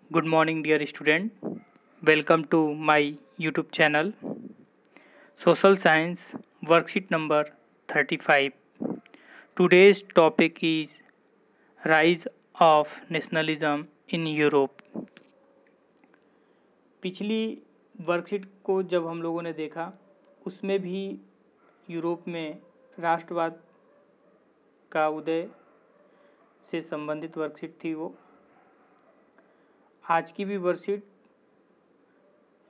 Good morning, dear student. Welcome to my YouTube channel. Social Science Worksheet number 35. Today's topic is Rise of Nationalism in Europe. पिछली worksheet को जब हम लोगों ने देखा उसमें भी यूरोप में राष्ट्रवाद का उदय से संबंधित वर्कशीट थी वो। आज की भी वर्कशीट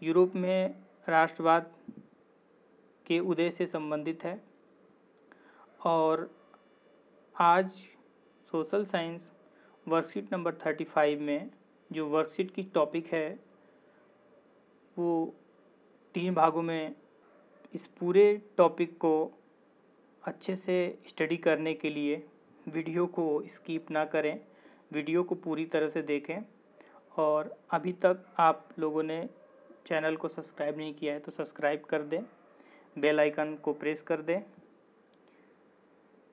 यूरोप में राष्ट्रवाद के उदय से संबंधित है और आज सोशल साइंस वर्कशीट नंबर 35 में जो वर्कशीट की टॉपिक है वो 3 भागों में। इस पूरे टॉपिक को अच्छे से स्टडी करने के लिए वीडियो को स्किप ना करें, वीडियो को पूरी तरह से देखें और अभी तक आप लोगों ने चैनल को सब्सक्राइब नहीं किया है तो सब्सक्राइब कर दें, बेल आइकन को प्रेस कर दें।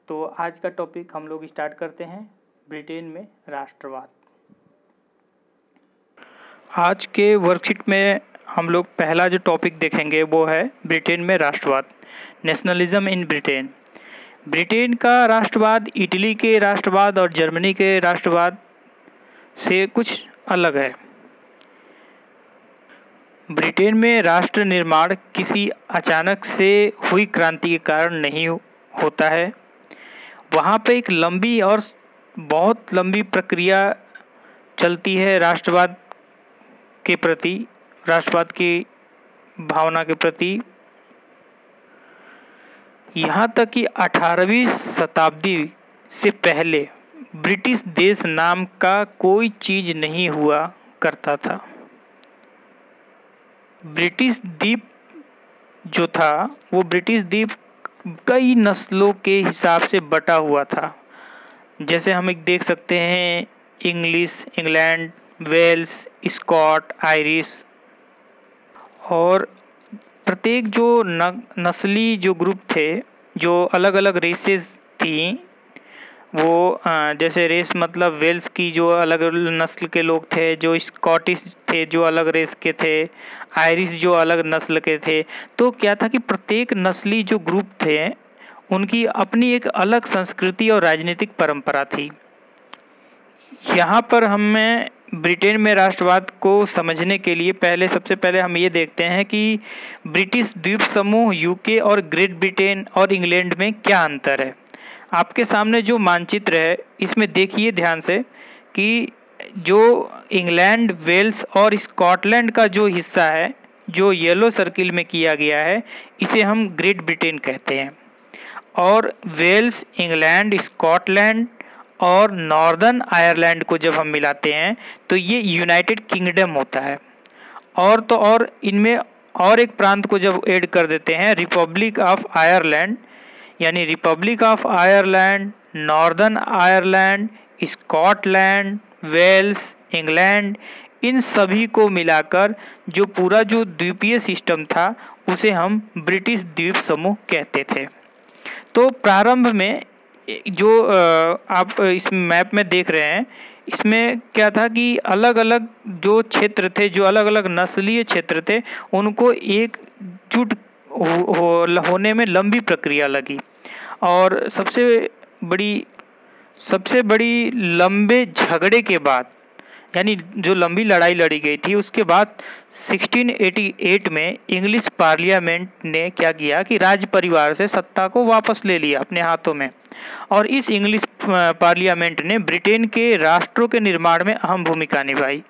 तो आज का टॉपिक हम लोग स्टार्ट करते हैं, ब्रिटेन में राष्ट्रवाद। आज के वर्कशीट में हम लोग पहला जो टॉपिक देखेंगे वो है ब्रिटेन में राष्ट्रवाद, नेशनलिज्म इन ब्रिटेन। ब्रिटेन का राष्ट्रवाद इटली के राष्ट्रवाद और जर्मनी के राष्ट्रवाद से कुछ अलग है। ब्रिटेन में राष्ट्र निर्माण किसी अचानक से हुई क्रांति के कारण नहीं होता है। वहाँ पे एक लंबी और बहुत लंबी प्रक्रिया चलती है राष्ट्रवाद के प्रति, राष्ट्रवाद की भावना के प्रति। यहाँ तक कि 18वीं शताब्दी से पहले ब्रिटिश देश नाम का कोई चीज नहीं हुआ करता था। ब्रिटिश द्वीप जो था वो ब्रिटिश द्वीप कई नस्लों के हिसाब से बटा हुआ था। जैसे हम एक देख सकते हैं English, England, Wales, Scot, Irish, और प्रत्येक जो नस्ली जो ग्रुप थे, जो अलग अलग रेसेस थी, वो जैसे रेस मतलब वेल्स की जो अलग नस्ल के लोग थे, जो स्कॉटिश थे जो अलग रेस के थे, आयरिश जो अलग नस्ल के थे। तो क्या था कि प्रत्येक नस्ली जो ग्रुप थे उनकी अपनी एक अलग संस्कृति और राजनीतिक परंपरा थी। यहाँ पर हमें ब्रिटेन में राष्ट्रवाद को समझने के लिए सबसे पहले हम ये देखते हैं कि ब्रिटिश द्वीप समूह, यूके और ग्रेट ब्रिटेन और इंग्लैंड में क्या अंतर है। आपके सामने जो मानचित्र है इसमें देखिए ध्यान से कि जो इंग्लैंड, वेल्स और स्कॉटलैंड का जो हिस्सा है जो येलो सर्किल में किया गया है इसे हम ग्रेट ब्रिटेन कहते हैं। और वेल्स, इंग्लैंड, स्कॉटलैंड और नॉर्दर्न आयरलैंड को जब हम मिलाते हैं तो ये यूनाइटेड किंगडम होता है। और इनमें और एक प्रांत को जब ऐड कर देते हैं, रिपब्लिक ऑफ आयरलैंड, यानी republic of Ireland, northern Ireland, Scotland, Wales, England, इन सभी को मिलाकर जो पूरा जो द्वीपीय सिस्टम था उसे हम ब्रिटिश द्वीप समूह कहते थे। तो प्रारंभ में जो आप इस मैप में देख रहे हैं इसमें क्या था कि अलग अलग जो क्षेत्र थे, जो अलग अलग नस्लीय क्षेत्र थे, उनको एकजुट होने में लंबी प्रक्रिया लगी। और सबसे बड़ी लंबे झगड़े के बाद, यानी जो लंबी लड़ाई लड़ी गई थी, उसके बाद 1688 में इंग्लिश पार्लियामेंट ने क्या किया कि राज परिवार से सत्ता को वापस ले लिया अपने हाथों में। और इस इंग्लिश पार्लियामेंट ने ब्रिटेन के राष्ट्रों के निर्माण में अहम भूमिका निभाई।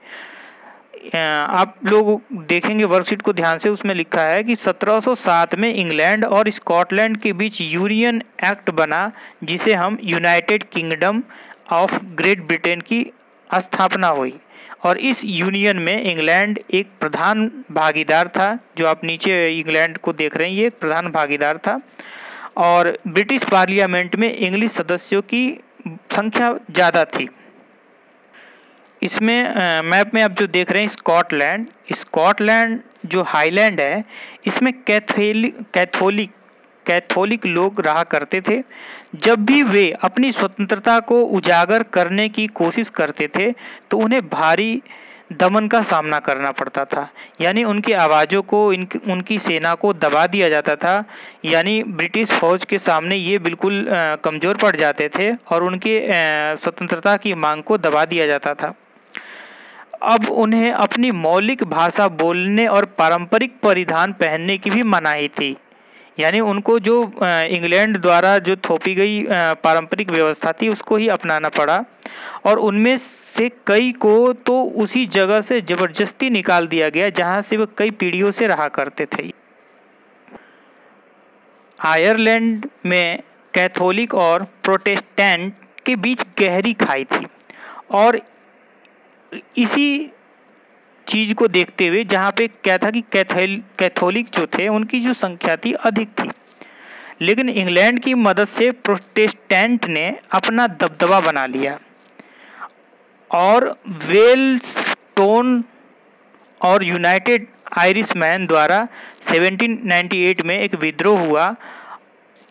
आप लोग देखेंगे वर्कशीट को ध्यान से, उसमें लिखा है कि 1707 में इंग्लैंड और स्कॉटलैंड के बीच यूनियन एक्ट बना जिसे हम United kingdom of great Britain की स्थापना हुई। और इस यूनियन में इंग्लैंड एक प्रधान भागीदार था। जो आप नीचे इंग्लैंड को देख रहे हैं ये एक प्रधान भागीदार था। और ब्रिटिश पार्लियामेंट में इंग्लिश सदस्यों की संख्या ज़्यादा थी। इसमें मैप में आप जो देख रहे हैं स्कॉटलैंड जो हाईलैंड है इसमें कैथोलिक लोग रहा करते थे। जब भी वे अपनी स्वतंत्रता को उजागर करने की कोशिश करते थे तो उन्हें भारी दमन का सामना करना पड़ता था। यानी उनकी आवाज़ों को उनकी सेना को दबा दिया जाता था। यानी ब्रिटिश फौज के सामने ये बिल्कुल कमज़ोर पड़ जाते थे और उनके स्वतंत्रता की मांग को दबा दिया जाता था। अब उन्हें अपनी मौलिक भाषा बोलने और पारंपरिक परिधान पहनने की भी मनाही थी। यानी उनको जो इंग्लैंड द्वारा जो थोपी गई पारंपरिक व्यवस्था थी उसको ही अपनाना पड़ा और उनमें से कई को तो उसी जगह से जबरदस्ती निकाल दिया गया जहां से वे कई पीढ़ियों से रहा करते थे। आयरलैंड में कैथोलिक और प्रोटेस्टेंट के बीच गहरी खाई थी और इसी चीज को देखते हुए जहाँ पे क्या था कि कैथोलिक जो थे उनकी जो संख्या थी अधिक थी, लेकिन इंग्लैंड की मदद से प्रोटेस्टेंट ने अपना दबदबा बना लिया और वेलस्टोन और यूनाइटेड आयरिशमैन द्वारा 1798 में एक विद्रोह हुआ।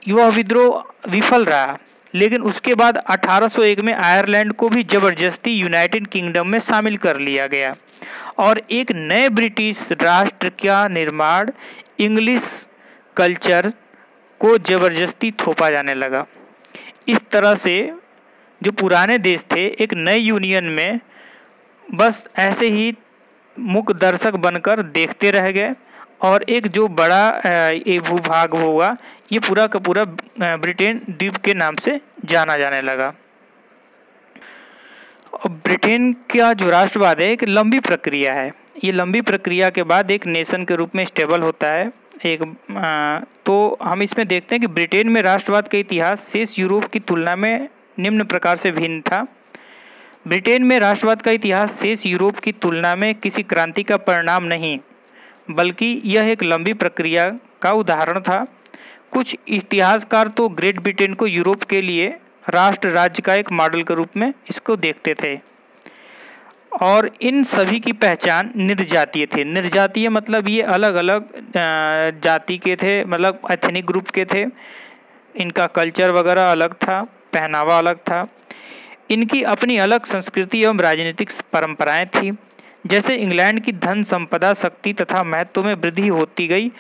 यह विद्रोह विफल रहा, लेकिन उसके बाद 1801 में आयरलैंड को भी जबरदस्ती यूनाइटेड किंगडम में शामिल कर लिया गया और एक नए ब्रिटिश राष्ट्र का निर्माण इंग्लिश कल्चर को जबरदस्ती थोपा जाने लगा। इस तरह से जो पुराने देश थे एक नए यूनियन में बस ऐसे ही मूक दर्शक बनकर देखते रह गए और एक जो बड़ा भूभाग होगा ये पूरा का पूरा ब्रिटेन द्वीप के नाम से जाना जाने लगा। ब्रिटेन का जो राष्ट्रवाद है एक लंबी प्रक्रिया है। ये लंबी प्रक्रिया के बाद एक नेशन के रूप में स्टेबल होता है। तो हम इसमें देखते हैं कि ब्रिटेन में राष्ट्रवाद का इतिहास शेष यूरोप की तुलना में निम्न प्रकार से भिन्न था। ब्रिटेन में राष्ट्रवाद का इतिहास शेष यूरोप की तुलना में किसी क्रांति का परिणाम नहीं, बल्कि यह एक लंबी प्रक्रिया का उदाहरण था। कुछ इतिहासकार तो ग्रेट ब्रिटेन को यूरोप के लिए राष्ट्र राज्य का एक मॉडल के रूप में इसको देखते थे और इन सभी की पहचान निर्जातीय थे। निर्जातीय मतलब ये अलग अलग जाति के थे, मतलब एथनिक ग्रुप के थे। इनका कल्चर वगैरह अलग था, पहनावा अलग था। इनकी अपनी अलग संस्कृति एवं राजनीतिक परंपराएं थी। जैसे इंग्लैंड की धन संपदा शक्ति तथा महत्व में वृद्धि होती गई,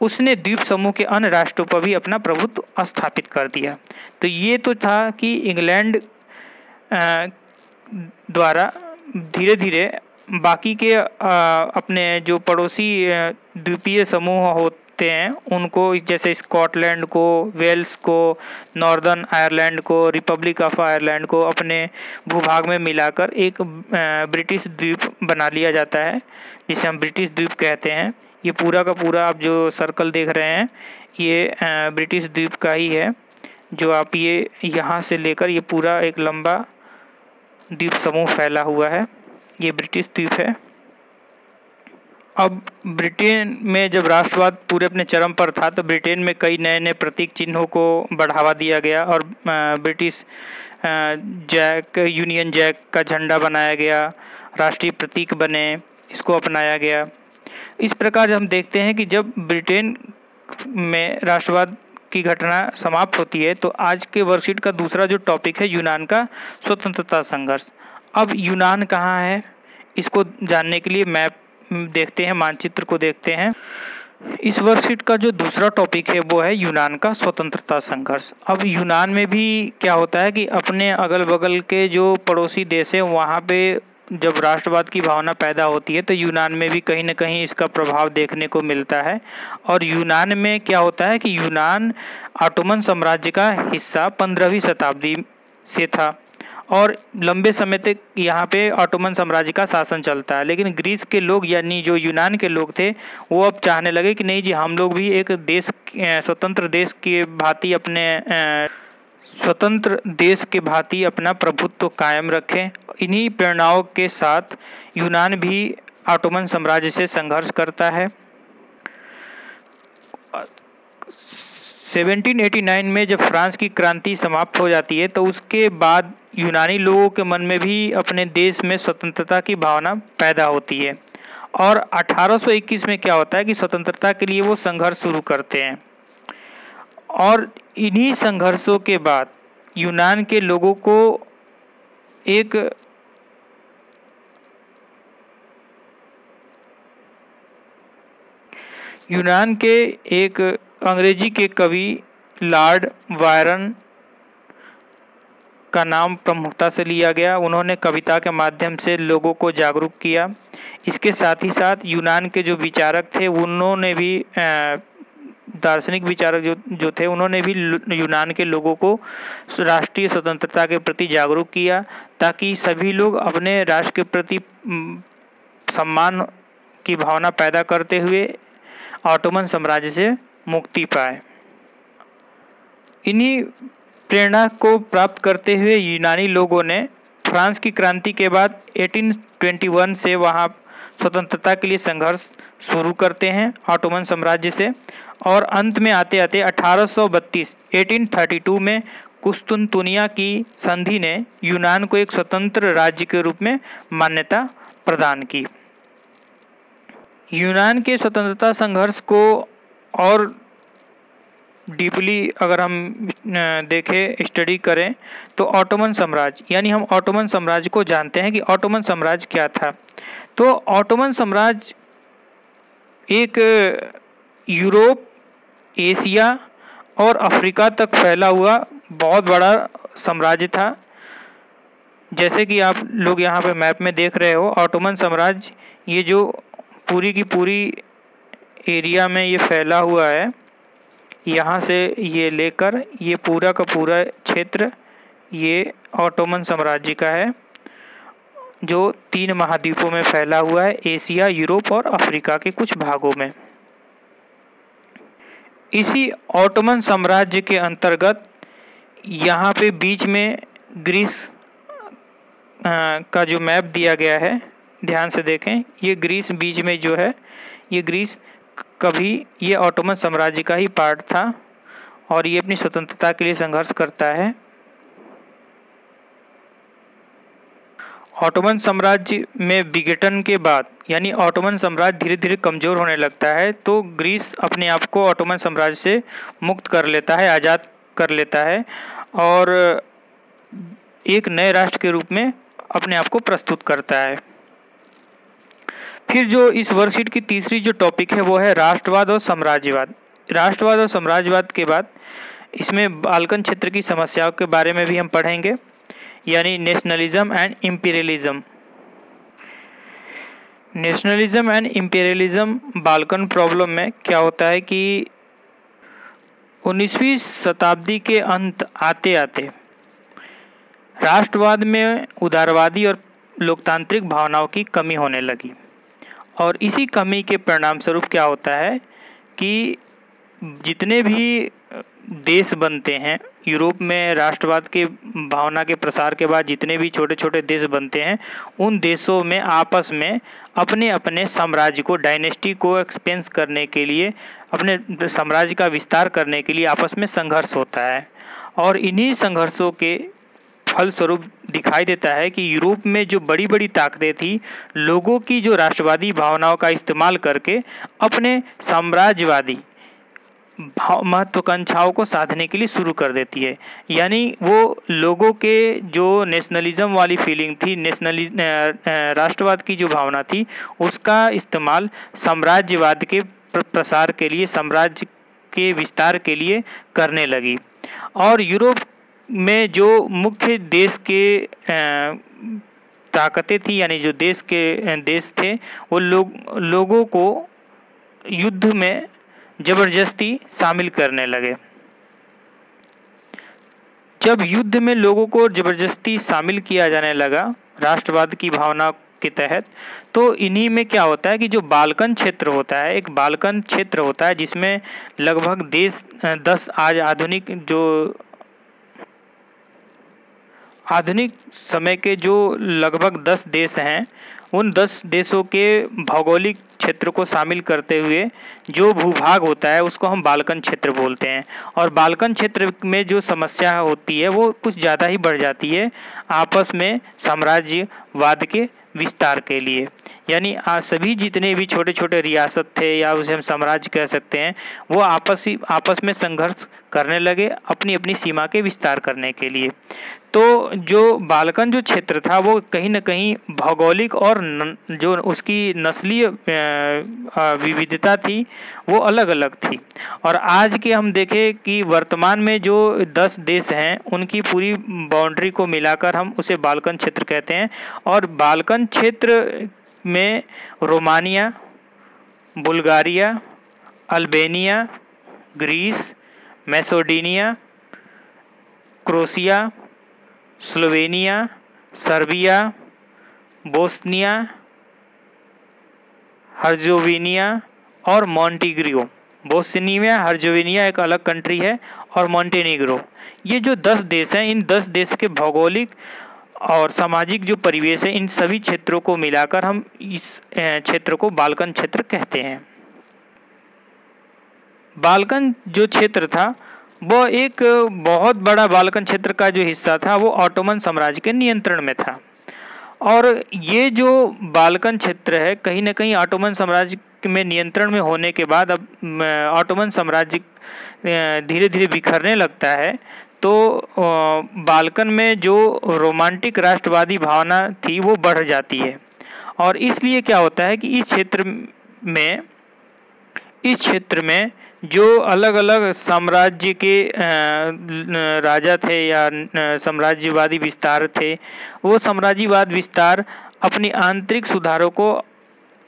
उसने द्वीप समूह के अन्य राष्ट्रों पर भी अपना प्रभुत्व स्थापित कर दिया। तो ये तो था कि इंग्लैंड द्वारा धीरे धीरे बाकी के अपने जो पड़ोसी द्वीपीय समूह होते हैं उनको, जैसे स्कॉटलैंड को, वेल्स को, नॉर्दर्न आयरलैंड को, रिपब्लिक ऑफ आयरलैंड को अपने भूभाग में मिलाकर एक ब्रिटिश द्वीप बना लिया जाता है जिसे हम ब्रिटिश द्वीप कहते हैं। ये पूरा का पूरा आप जो सर्कल देख रहे हैं ये ब्रिटिश द्वीप का ही है, जो आप ये यहाँ से लेकर ये पूरा एक लंबा द्वीप समूह फैला हुआ है, ये ब्रिटिश द्वीप है। अब ब्रिटेन में जब राष्ट्रवाद पूरे अपने चरम पर था तो ब्रिटेन में कई नए नए प्रतीक चिन्हों को बढ़ावा दिया गया और ब्रिटिश जैक, यूनियन जैक का झंडा बनाया गया, राष्ट्रीय प्रतीक बने, इसको अपनाया गया। इस प्रकार हम देखते हैं कि जब ब्रिटेन में राष्ट्रवाद की घटना समाप्त होती है तो आज के वर्कशीट का दूसरा जो टॉपिक है यूनान का स्वतंत्रता संघर्ष। अब यूनान कहाँ है इसको जानने के लिए मैप देखते हैं, मानचित्र को देखते हैं। इस वर्कशीट का जो दूसरा टॉपिक है वो है यूनान का स्वतंत्रता संघर्ष। अब यूनान में भी क्या होता है कि अपने अगल बगल के जो पड़ोसी देश है वहाँ पे जब राष्ट्रवाद की भावना पैदा होती है तो यूनान में भी कहीं ना कहीं इसका प्रभाव देखने को मिलता है। और यूनान में क्या होता है कि यूनान ऑटोमन साम्राज्य का हिस्सा 15वीं शताब्दी से था और लंबे समय तक यहाँ पे ऑटोमन साम्राज्य का शासन चलता है। लेकिन ग्रीस के लोग यानी जो यूनान के लोग थे वो अब चाहने लगे कि नहीं जी, हम लोग भी एक देश, स्वतंत्र देश के भांति स्वतंत्र देश के भांति अपना प्रभुत्व कायम रखें। इन्हीं प्रेरणाओं के साथ यूनान भी ऑटोमन साम्राज्य से संघर्ष करता है। 1789 में जब फ्रांस की क्रांति समाप्त हो जाती है तो उसके बाद यूनानी लोगों के मन में भी अपने देश में स्वतंत्रता की भावना पैदा होती है और 1821 में क्या होता है कि स्वतंत्रता के लिए वो संघर्ष शुरू करते हैं। और इन्हीं संघर्षों के बाद यूनान के लोगों को एक यूनान के एक अंग्रेजी के कवि लॉर्ड बायरन का नाम प्रमुखता से लिया गया। उन्होंने कविता के माध्यम से लोगों को जागरूक किया। इसके साथ ही साथ यूनान के जो विचारक थे उन्होंने भी दार्शनिक विचारक जो थे उन्होंने भी यूनान के लोगों को राष्ट्रीय स्वतंत्रता के प्रति जागरूक किया, ताकि सभी लोग अपने राष्ट्र के प्रति सम्मान की भावना पैदा करते हुए ऑटोमन साम्राज्य से मुक्ति पाए। इन्हीं प्रेरणा को प्राप्त करते हुए यूनानी लोगों ने फ्रांस की क्रांति के बाद 1821 से वहाँ स्वतंत्रता के लिए संघर्ष शुरू करते हैं ऑटोमन साम्राज्य से, और अंत में आते आते 1832 में कुस्तुनतुनिया की संधि ने यूनान को एक स्वतंत्र राज्य के रूप में मान्यता प्रदान की। यूनान के स्वतंत्रता संघर्ष को और डीपली अगर हम देखें, स्टडी करें, तो ऑटोमन साम्राज्य यानी हम ऑटोमन साम्राज्य को जानते हैं कि ऑटोमन साम्राज्य क्या था। तो ऑटोमन साम्राज्य एक यूरोप, एशिया और अफ्रीका तक फैला हुआ बहुत बड़ा साम्राज्य था। जैसे कि आप लोग यहाँ पे मैप में देख रहे हो, ऑटोमन साम्राज्य ये जो पूरी की पूरी एरिया में ये फैला हुआ है, यहाँ से ये लेकर ये पूरा का पूरा क्षेत्र ये ऑटोमन साम्राज्य का है, जो 3 महाद्वीपों में फैला हुआ है, एशिया, यूरोप और अफ्रीका के कुछ भागों में। इसी ऑटोमन साम्राज्य के अंतर्गत यहाँ पे बीच में ग्रीस का जो मैप दिया गया है, ध्यान से देखें, ये ग्रीस बीच में जो है, ये ग्रीस कभी ये ऑटोमन साम्राज्य का ही पार्ट था और ये अपनी स्वतंत्रता के लिए संघर्ष करता है। ऑटोमन साम्राज्य में विघटन के बाद यानी ऑटोमन साम्राज्य धीरे धीरे कमज़ोर होने लगता है, तो ग्रीस अपने आप को ऑटोमन साम्राज्य से मुक्त कर लेता है, आज़ाद कर लेता है और एक नए राष्ट्र के रूप में अपने आप को प्रस्तुत करता है। फिर जो इस वर्कशीट की तीसरी जो टॉपिक है वो है राष्ट्रवाद और साम्राज्यवाद। राष्ट्रवाद और साम्राज्यवाद के बाद इसमें बाल्कन क्षेत्र की समस्याओं के बारे में भी हम पढ़ेंगे, यानी nationalism and imperialism. Nationalism and imperialism Balkan problem में क्या होता है कि 19वीं शताब्दी के अंत आते आते राष्ट्रवाद में उदारवादी और लोकतांत्रिक भावनाओं की कमी होने लगी, और इसी कमी के परिणाम स्वरूप क्या होता है कि जितने भी देश बनते हैं यूरोप में, राष्ट्रवाद के भावना के प्रसार के बाद जितने भी छोटे छोटे देश बनते हैं, उन देशों में आपस में अपने अपने साम्राज्य को, डायनेस्टी को एक्सपेंस करने के लिए, अपने साम्राज्य का विस्तार करने के लिए आपस में संघर्ष होता है। और इन्हीं संघर्षों के फलस्वरूप दिखाई देता है कि यूरोप में जो बड़ी बड़ी ताकतें थी, लोगों की जो राष्ट्रवादी भावनाओं का इस्तेमाल करके अपने साम्राज्यवादी महत्वाकांक्षाओं को साधने के लिए शुरू कर देती है। यानी वो लोगों के जो नेशनलिज्म वाली फीलिंग थी, राष्ट्रवाद की जो भावना थी, उसका इस्तेमाल साम्राज्यवाद के प्रसार के लिए, साम्राज्य के विस्तार के लिए करने लगी। और यूरोप में जो मुख्य देश के ताकतें थी, यानी जो देश थे, वो लोगों को युद्ध में जबरदस्ती शामिल करने लगे। जब युद्ध में लोगों को जबरदस्ती शामिल किया जाने लगा राष्ट्रवाद की भावना के तहत, तो इन्हीं में क्या होता है कि जो बाल्कन क्षेत्र होता है, एक बाल्कन क्षेत्र होता है जिसमें लगभग 10 आज आधुनिक समय के जो लगभग 10 देश हैं, उन 10 देशों के भौगोलिक क्षेत्र को शामिल करते हुए जो भूभाग होता है उसको हम बाल्कन क्षेत्र बोलते हैं। और बाल्कन क्षेत्र में जो समस्या होती है वो कुछ ज़्यादा ही बढ़ जाती है आपस में साम्राज्यवाद के विस्तार के लिए। यानी सभी जितने भी छोटे छोटे रियासत थे या उसे हम साम्राज्य कह सकते हैं, वो आपस में संघर्ष करने लगे अपनी अपनी सीमा के विस्तार करने के लिए। तो जो बाल्कन जो क्षेत्र था वो कहीं न कहीं भौगोलिक और जो उसकी नस्लीय विविधता थी वो अलग अलग थी। और आज के हम देखें कि वर्तमान में जो 10 देश हैं उनकी पूरी बाउंड्री को मिलाकर हम उसे बाल्कन क्षेत्र कहते हैं। और बाल्कन क्षेत्र में Romania, Bulgaria, Albania, Greece, Macedonia, Croatia, Slovenia, Serbia, Bosnia Herzegovina और मॉन्टेनीग्रो। बोस्निया हर्जेगोविना एक अलग कंट्री है और मॉन्टेनीग्रो, ये जो 10 देश हैं, इन 10 देश के भौगोलिक और सामाजिक जो परिवेश है, इन सभी क्षेत्रों को मिलाकर हम इस क्षेत्र को बाल्कन क्षेत्र कहते हैं। बाल्कन जो क्षेत्र था वो एक बहुत बड़ा बाल्कन क्षेत्र का जो हिस्सा था वो ऑटोमन साम्राज्य के नियंत्रण में था। और ये जो बाल्कन क्षेत्र है कहीं न कहीं ऑटोमन साम्राज्य में नियंत्रण में होने के बाद अब ऑटोमन साम्राज्य धीरे धीरे बिखरने लगता है। तो बाल्कन में जो रोमांटिक राष्ट्रवादी भावना थी वो बढ़ जाती है। और इसलिए क्या होता है कि इस क्षेत्र में जो अलग अलग साम्राज्य के राजा थे या साम्राज्यवादी विस्तार थे, वो साम्राज्यवाद विस्तार अपनी आंतरिक सुधारों को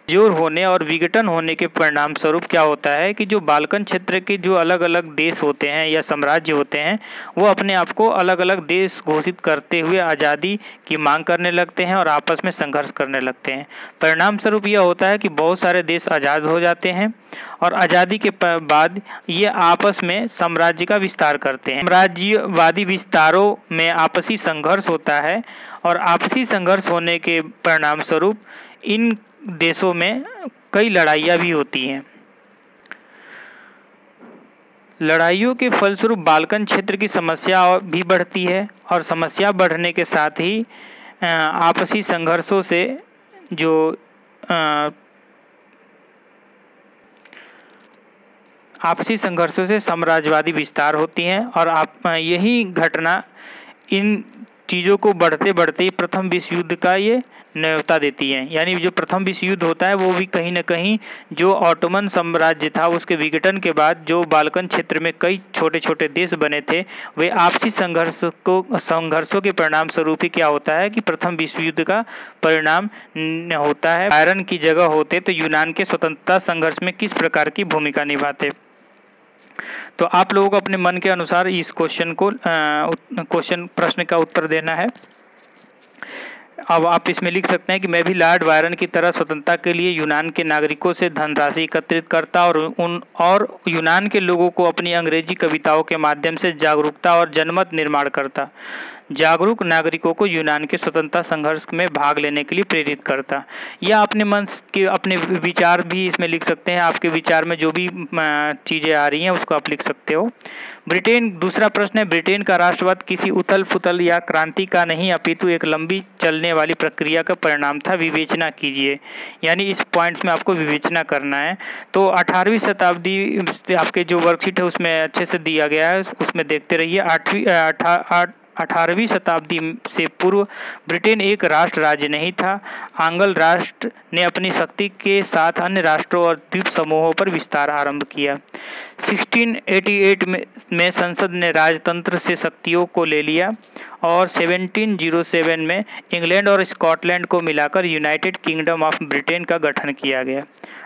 जोर होने और विघटन होने के परिणाम स्वरूप क्या होता है कि जो बाल्कन क्षेत्र के जो अलग अलग देश होते हैं या साम्राज्य होते हैं वो अपने आप को अलग अलग देश घोषित करते हुए आज़ादी की मांग करने लगते हैं और आपस में संघर्ष करने लगते हैं। परिणाम स्वरूप यह होता है कि बहुत सारे देश आज़ाद हो जाते हैं और आज़ादी के बाद ये आपस में साम्राज्य का विस्तार करते हैं। साम्राज्यवादी विस्तारों में आपसी संघर्ष होता है और आपसी संघर्ष होने के परिणाम स्वरूप इन देशों में कई लड़ाइयाँ भी होती हैं। लड़ाइयों के फलस्वरूप बाल्कन क्षेत्र की समस्या भी बढ़ती है और समस्या बढ़ने के साथ ही आपसी संघर्षों से जो आपसी संघर्षों से साम्राज्यवादी विस्तार होती हैं। और यही घटना इन चीज़ों को बढ़ते बढ़ते प्रथम विश्व युद्ध का ये न्योता देती है। यानी जो प्रथम विश्व युद्ध होता है वो भी कहीं न कहीं जो ऑटोमन साम्राज्य था उसके विघटन के बाद जो बाल्कन क्षेत्र में कई छोटे छोटे देश बने थे वे आपसी संघर्षों के परिणाम स्वरूप ही क्या होता है कि प्रथम विश्व युद्ध का परिणाम होता है। बायरन की जगह होते तो यूनान के स्वतंत्रता संघर्ष में किस प्रकार की भूमिका निभाते। तो आप लोगों को अपने मन के अनुसार इस प्रश्न का उत्तर देना है। अब आप इसमें लिख सकते हैं कि मैं भी लॉर्ड बायरन की तरह स्वतंत्रता के लिए यूनान के नागरिकों से धनराशि एकत्रित करता और यूनान के लोगों को अपनी अंग्रेजी कविताओं के माध्यम से जागरूकता और जनमत निर्माण करता। जागरूक नागरिकों को यूनान के स्वतंत्रता संघर्ष में भाग लेने के लिए प्रेरित करता। या अपने मन के अपने विचार भी इसमें लिख सकते हैं। आपके विचार में जो भी चीज़ें आ रही हैं उसको आप लिख सकते हो। ब्रिटेन, दूसरा प्रश्न है, ब्रिटेन का राष्ट्रवाद किसी उथल पुथल या क्रांति का नहीं अपितु एक लंबी चलने वाली प्रक्रिया का परिणाम था। विवेचना कीजिए। यानी इस पॉइंट्स में आपको विवेचना करना है। तो 18वीं शताब्दी आपके जो वर्कशीट है उसमें अच्छे से दिया गया है, उसमें देखते रहिए। 18वीं शताब्दी से पूर्व ब्रिटेन एक राष्ट्र राज्य नहीं था। आंग्ल राष्ट्र ने अपनी शक्ति के साथ अन्य राष्ट्रों और द्वीप समूहों पर विस्तार आरंभ किया। 1688 में संसद ने राजतंत्र से शक्तियों को ले लिया और 1707 में इंग्लैंड और स्कॉटलैंड को मिलाकर यूनाइटेड किंगडम ऑफ ब्रिटेन का गठन किया गया।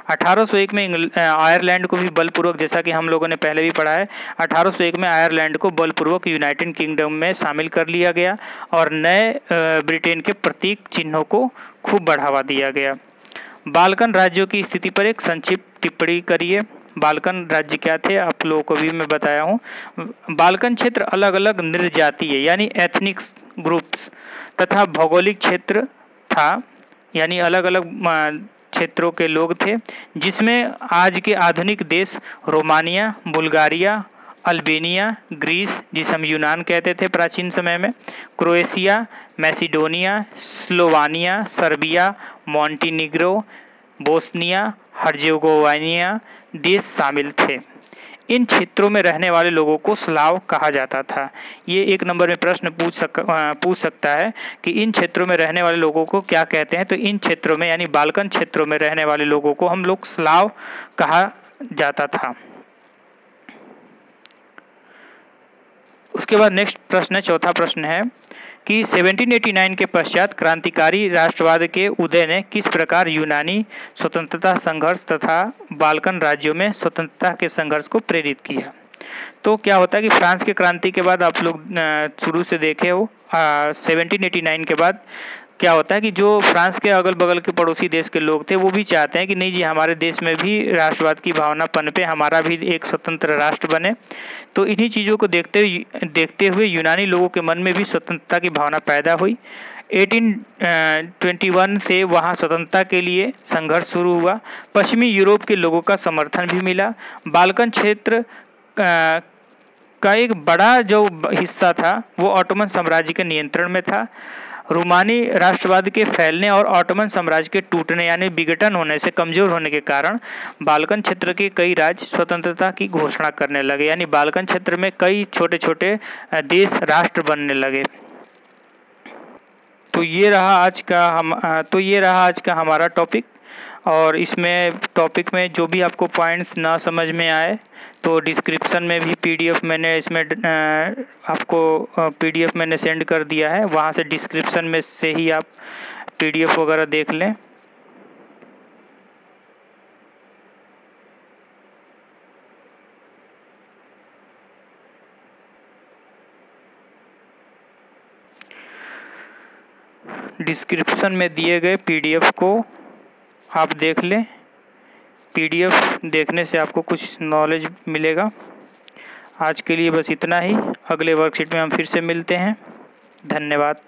1801 में आयरलैंड को भी बलपूर्वक, जैसा कि हम लोगों ने पहले भी पढ़ा है, 1801 में आयरलैंड को बलपूर्वक यूनाइटेड किंगडम में शामिल कर लिया गया और नए ब्रिटेन के प्रतीक चिन्हों को खूब बढ़ावा दिया गया। बाल्कन राज्यों की स्थिति पर एक संक्षिप्त टिप्पणी करिए। बाल्कन राज्य क्या थे आप लोगों को भी मैं बताया हूँ। बाल्कन क्षेत्र अलग अलग निर्जातीय यानी एथनिक ग्रुप्स तथा भौगोलिक क्षेत्र था, यानी अलग अलग क्षेत्रों के लोग थे, जिसमें आज के आधुनिक देश रोमानिया, बुल्गारिया, अल्बेनिया, ग्रीस जिसे हम यूनान कहते थे प्राचीन समय में, Croatia, Macedonia, Slovenia, Serbia, Montenegro, Bosnia Herzegovina देश शामिल थे। इन क्षेत्रों में रहने वाले लोगों को स्लाव कहा जाता था। ये 1 नंबर में प्रश्न पूछ सकता है कि इन क्षेत्रों में रहने वाले लोगों को क्या कहते हैं। तो इन क्षेत्रों में यानी बाल्कन क्षेत्रों में रहने वाले लोगों को हम लोग स्लाव कहा जाता था। उसके बाद नेक्स्ट प्रश्न है, चौथा प्रश्न है कि 1789 के पश्चात क्रांतिकारी राष्ट्रवाद के उदय ने किस प्रकार यूनानी स्वतंत्रता संघर्ष तथा बाल्कन राज्यों में स्वतंत्रता के संघर्ष को प्रेरित किया। तो क्या होता है कि फ्रांस के क्रांति के बाद आप लोग शुरू से देखे हो 1789 के बाद क्या होता है कि जो फ्रांस के अगल बगल के पड़ोसी देश के लोग थे वो भी चाहते हैं कि नहीं जी हमारे देश में भी राष्ट्रवाद की भावना पनपे, हमारा भी एक स्वतंत्र राष्ट्र बने। तो इन्हीं चीज़ों को देखते हुए यूनानी लोगों के मन में भी स्वतंत्रता की भावना पैदा हुई। 1821 से वहाँ स्वतंत्रता के लिए संघर्ष शुरू हुआ। पश्चिमी यूरोप के लोगों का समर्थन भी मिला। बाल्कन क्षेत्र का एक बड़ा जो हिस्सा था वो ऑटोमन साम्राज्य के नियंत्रण में था। रोमानी राष्ट्रवाद के फैलने और ऑटोमन साम्राज्य के टूटने यानी विघटन होने से कमजोर होने के कारण बाल्कन क्षेत्र के कई राज्य स्वतंत्रता की घोषणा करने लगे, यानी बाल्कन क्षेत्र में कई छोटे छोटे देश राष्ट्र बनने लगे। तो ये रहा आज का हमारा टॉपिक। और इसमें टॉपिक में जो भी आपको पॉइंट्स ना समझ में आए तो डिस्क्रिप्शन में भी पीडीएफ मैंने मैंने सेंड कर दिया है, वहाँ से डिस्क्रिप्शन में से ही आप पीडीएफ वगैरह देख लें। डिस्क्रिप्शन में दिए गए पीडीएफ को आप देख लें। पीडीएफ देखने से आपको कुछ नॉलेज मिलेगा। आज के लिए बस इतना ही। अगले वर्कशीट में हम फिर से मिलते हैं। धन्यवाद।